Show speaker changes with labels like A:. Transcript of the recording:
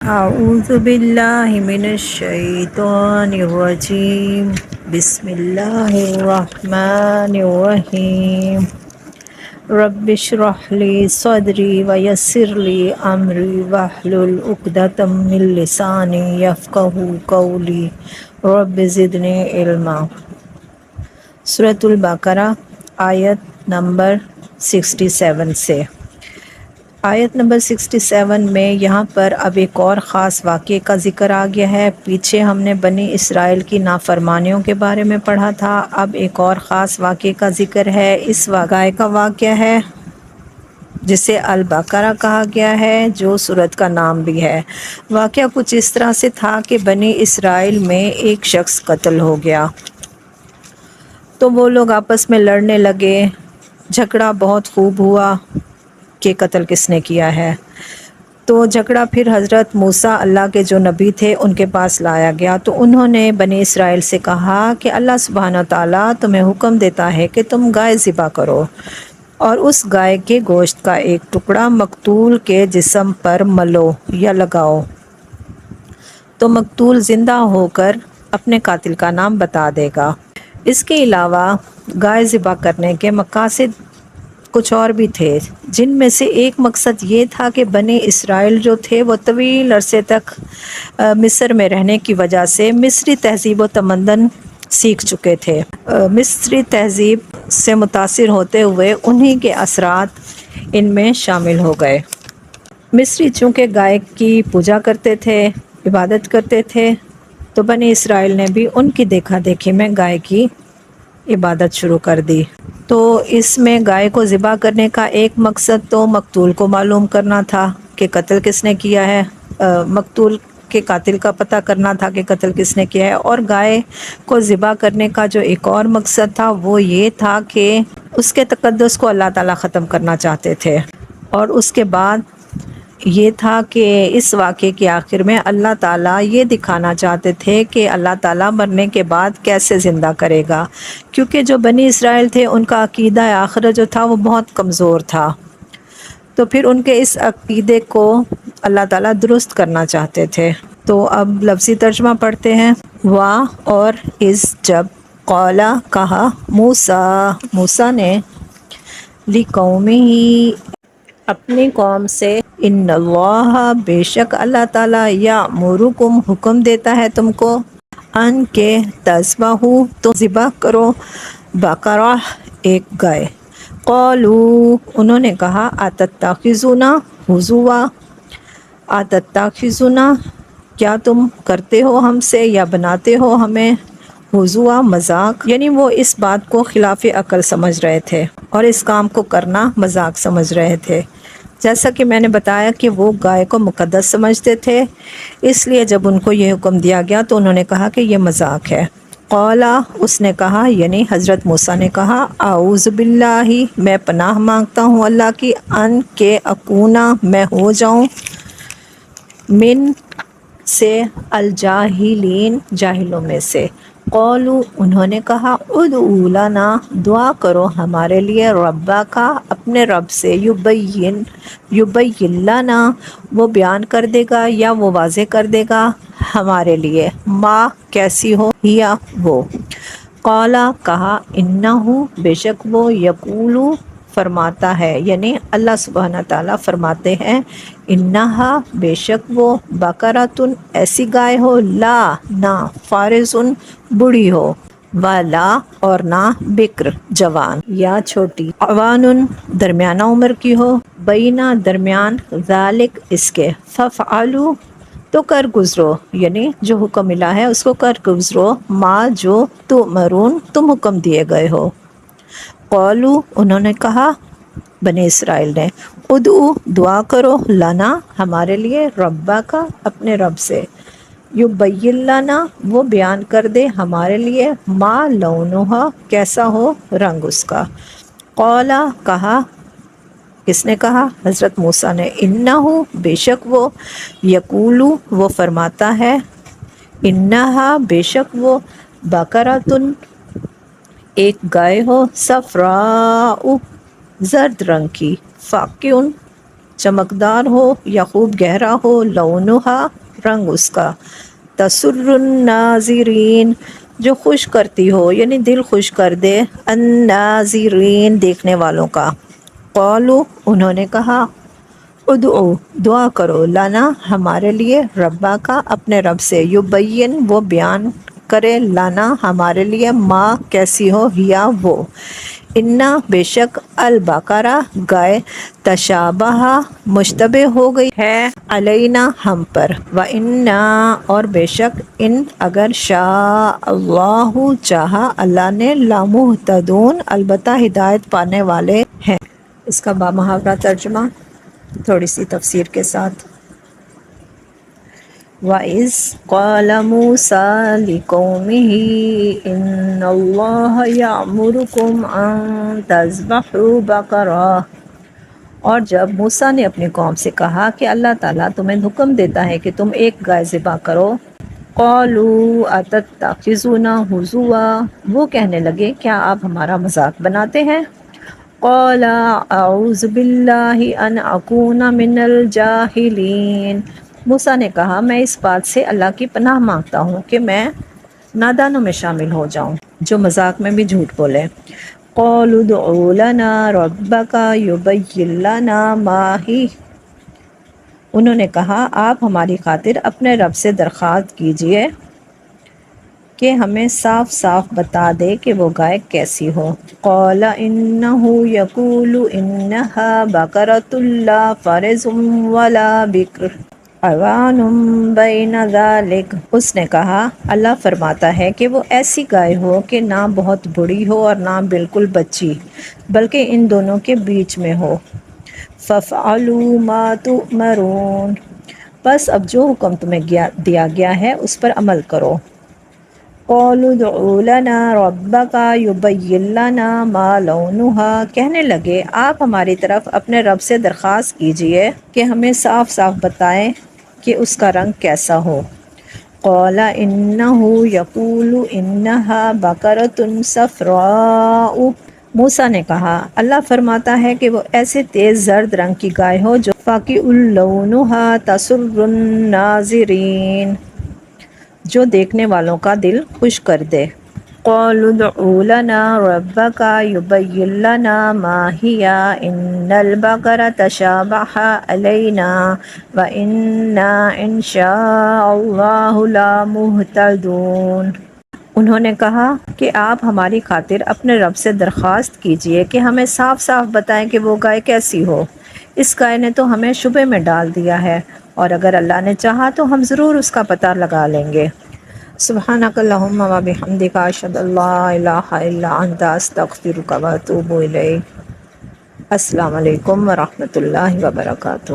A: اعوذ باللہ من الشیطان الرجیم بسم اللہ الرحمن الرحیم رب اشرح لی صدری ویسر لی امری واحلل عقدۃ من لسانی یفقہوا قولی رب زدنی علما۔ سورۃ البقرہ آیت نمبر 67 سے۔ آیت نمبر 67 میں یہاں پر اب ایک اور خاص واقعے کا ذکر آ گیا ہے۔ پیچھے ہم نے بنی اسرائیل کی نافرمانیوں کے بارے میں پڑھا تھا، اب ایک اور خاص واقعے کا ذکر ہے۔ اس واقعے کا واقعہ ہے جسے البقرہ کہا گیا ہے، جو سورت کا نام بھی ہے۔ واقعہ کچھ اس طرح سے تھا کہ بنی اسرائیل میں ایک شخص قتل ہو گیا، تو وہ لوگ آپس میں لڑنے لگے، جھگڑا بہت خوب ہوا کہ قتل کس نے کیا ہے۔ تو جھگڑا پھر حضرت موسیٰ اللہ کے جو نبی تھے ان کے پاس لایا گیا، تو انہوں نے بنی اسرائیل سے کہا کہ اللہ سبحانہ تعالیٰ تمہیں حکم دیتا ہے کہ تم گائے ذبح کرو اور اس گائے کے گوشت کا ایک ٹکڑا مقتول کے جسم پر ملو یا لگاؤ، تو مقتول زندہ ہو کر اپنے قاتل کا نام بتا دے گا۔ اس کے علاوہ گائے ذبح کرنے کے مقاصد کچھ اور بھی تھے، جن میں سے ایک مقصد یہ تھا کہ بنی اسرائیل جو تھے وہ طویل عرصے تک مصر میں رہنے کی وجہ سے مصری تہذیب و تمدن سیکھ چکے تھے۔ مصری تہذیب سے متاثر ہوتے ہوئے انہی کے اثرات ان میں شامل ہو گئے۔ مصری چونکہ گائے کی پوجا کرتے تھے، عبادت کرتے تھے، تو بنی اسرائیل نے بھی ان کی دیکھا دیکھی میں گائے کی عبادت شروع کر دی۔ تو اس میں گائے کو ذبح کرنے کا ایک مقصد تو مقتول کو معلوم کرنا تھا کہ قتل کس نے کیا ہے، مقتول کے قاتل کا پتہ کرنا تھا کہ قتل کس نے کیا ہے، اور گائے کو ذبح کرنے کا جو ایک اور مقصد تھا وہ یہ تھا کہ اس کے تقدس کو اللہ تعالیٰ ختم کرنا چاہتے تھے، اور اس کے بعد یہ تھا کہ اس واقعے کے آخر میں اللہ تعالیٰ یہ دکھانا چاہتے تھے کہ اللہ تعالیٰ مرنے کے بعد کیسے زندہ کرے گا، کیونکہ جو بنی اسرائیل تھے ان کا عقیدہ آخرت جو تھا وہ بہت کمزور تھا، تو پھر ان کے اس عقیدے کو اللہ تعالیٰ درست کرنا چاہتے تھے۔ تو اب لفظی ترجمہ پڑھتے ہیں۔ اور اس جب قولا کہا موسیٰ نے لِقَوْمِهِ اپنی قوم سے، ان اللہ بے شک اللہ تعالیٰ یأمرکم حکم دیتا ہے تم کو، ان کے تذبحوا تم ذبح کرو، بقرہ ایک گائے۔ قالوا انہوں نے کہا، اتتخذنا ہزوا، اتتخذنا کیا تم کرتے ہو ہم سے یا بناتے ہو ہمیں ہزوا مذاق، یعنی وہ اس بات کو خلاف عقل سمجھ رہے تھے اور اس کام کو کرنا مذاق سمجھ رہے تھے۔ جیسا کہ میں نے بتایا کہ وہ گائے کو مقدس سمجھتے تھے، اس لیے جب ان کو یہ حکم دیا گیا تو انہوں نے کہا کہ یہ مذاق ہے۔ قولا اس نے کہا، یعنی حضرت موسیٰ نے کہا، اعوذ باللہ میں پناہ مانگتا ہوں اللہ کی، ان کے اکونا میں ہو جاؤں، من سے الجاہلین جاہلوں میں سے۔ قولوا انہوں نے کہا، ادعو لنا دعا کرو ہمارے لیے، ربک اپنے رب سے، یبین لنا وہ بیان کر دے گا یا وہ واضح کر دے گا ہمارے لیے، ما کیسی ہو، ہیا وہ، قالا کہا، انہو بے شک وہ، یقولو فرماتا ہے، یعنی اللہ سبحانہ تعالیٰ فرماتے ہیں، انہا بے شک وہ، بقرۃ ایسی گائے ہو، لا نہ، فارض بوڑھی ہو، ولا اور نہ، بکر جوان یا چھوٹی، عوان درمیانہ عمر کی ہو، بینہ درمیان، ذالک اس کے، فافعلوا تو کر گزرو، یعنی جو حکم ملا ہے اس کو کر گزرو، ما جو تؤمرون تم حکم دیے گئے ہو۔ قولوا انہوں نے کہا بنی اسرائیل نے، ادعو دعا کرو، لنا ہمارے لیے، ربک اپنے رب سے، یبین لنا وہ بیان کر دے ہمارے لیے، ما لونہا کیسا ہو رنگ اس کا۔ قولا کہا، کس نے کہا؟ حضرت موسیٰ نے، انہو بے شک وہ، یقولو وہ فرماتا ہے، انہا بے شک وہ، بقرۃ ایک گائے ہو، صفراء زرد رنگ کی، فاقع چمکدار ہو یا خوب گہرا ہو، لونہا رنگ اس کا، تسر الناظرین جو خوش کرتی ہو، یعنی دل خوش کر دے، الناظرین دیکھنے والوں کا۔ قالوا انہوں نے کہا، ادعو دعا کرو، لنا ہمارے لیے، ربا کا اپنے رب سے، یبین وہ بیان کرے، لنا ہمارے لیے، ما کیسی ہو، ہیا وہ، انا بے شک، البقرہ گائے، تشابہ مشتبہ ہو گئی ہے، علینا ہم پر، وانا اور بے شک، ان اگر شاء اللہ چاہا اللہ نے، لمہتدون البتہ ہدایت پانے والے ہیں۔ اس کا بامحاورہ ترجمہ تھوڑی سی تفسیر کے ساتھ۔ وَإِذْ قَالَ مُوسَىٰ لِقَوْمِهِ إِنَّ اللَّهَ يَأْمُرُكُمْ أَن تَذْبَحُوا بَقَرَةً، اور جب موسیٰ نے اپنی قوم سے کہا کہ اللہ تعالیٰ تمہیں حکم دیتا ہے کہ تم ایک گائے ذبح کرو۔ قَالُوا أَتَتَّخِذُونَا هُزُوًا، وہ کہنے لگے کیا آپ ہمارا مذاق بناتے ہیں؟ قَالَ أَعُوذُ بِاللَّهِ أَنْ أَكُونَ مِنَ الْجَاهِلِينَ، موسیٰ نے کہا میں اس بات سے اللہ کی پناہ مانگتا ہوں کہ میں نادانوں میں شامل ہو جاؤں جو مذاق میں بھی جھوٹ بولے۔ قَالُوا ادْعُ لَنَا رَبَّكَ يُبَيِّن لَنَا مَا هِیَ، انہوں نے کہا آپ ہماری خاطر اپنے رب سے درخواست کیجئے کہ ہمیں صاف صاف بتا دے کہ وہ گائے کیسی ہو۔ قال انہ یقول انہا بقرۃ لا فرز ولا بکر عوان بین ذلک، اس نے کہا اللہ فرماتا ہے کہ وہ ایسی گائے ہو کہ نہ بہت بڑی ہو اور نہ بالکل بچی، بلکہ ان دونوں کے بیچ میں ہو۔ فَافْعَلُوا مَا تُؤْمَرُونَ، بس اب جو حکم تمہیں دیا گیا ہے اس پر عمل کرو۔ قَالُوا ادْعُ لَنَا رَبَّكَ يُبَيِّن لَنَا مَا لَوْنُهَا، کہنے لگے آپ ہماری طرف اپنے رب سے درخواست کیجئے کہ ہمیں صاف صاف بتائیں کہ اس کا رنگ کیسا ہو۔ قَالَ إِنَّهُ يَقُولُ إِنَّهَا بَقَرَةٌ صَفْرَاءُ، موسیٰ نے کہا اللہ فرماتا ہے کہ وہ ایسے تیز زرد رنگ کی گائے ہو جو فَاقِعٌ لَوْنُهَا تَسُرُّ النَّاظِرِينَ، جو دیکھنے والوں کا دل خوش کر دے۔ قَالُوا ادْعُ لَنَا رَبَّكَ يُبَيِّن لَنَا مَا هِیَ إِنَّ الْبَقَرَ تَشَابَهَ عَلَيْنَا وَإِنَّا إِن شَاءَ اللَّهُ لَمُهْتَدُونَ، انہوں نے کہا کہ آپ ہماری خاطر اپنے رب سے درخواست کیجئے کہ ہمیں صاف صاف بتائیں کہ وہ گائے کیسی ہو، اس گائے نے تو ہمیں شبے میں ڈال دیا ہے، اور اگر اللہ نے چاہا تو ہم ضرور اس کا پتہ لگا لیں گے۔ سبحانک اللہم و بحمدک، اشہد ان لا الہ الا انت، استغفرک و اتوب الیک۔ السلام علیکم ورحمۃ اللہ وبرکاتہ۔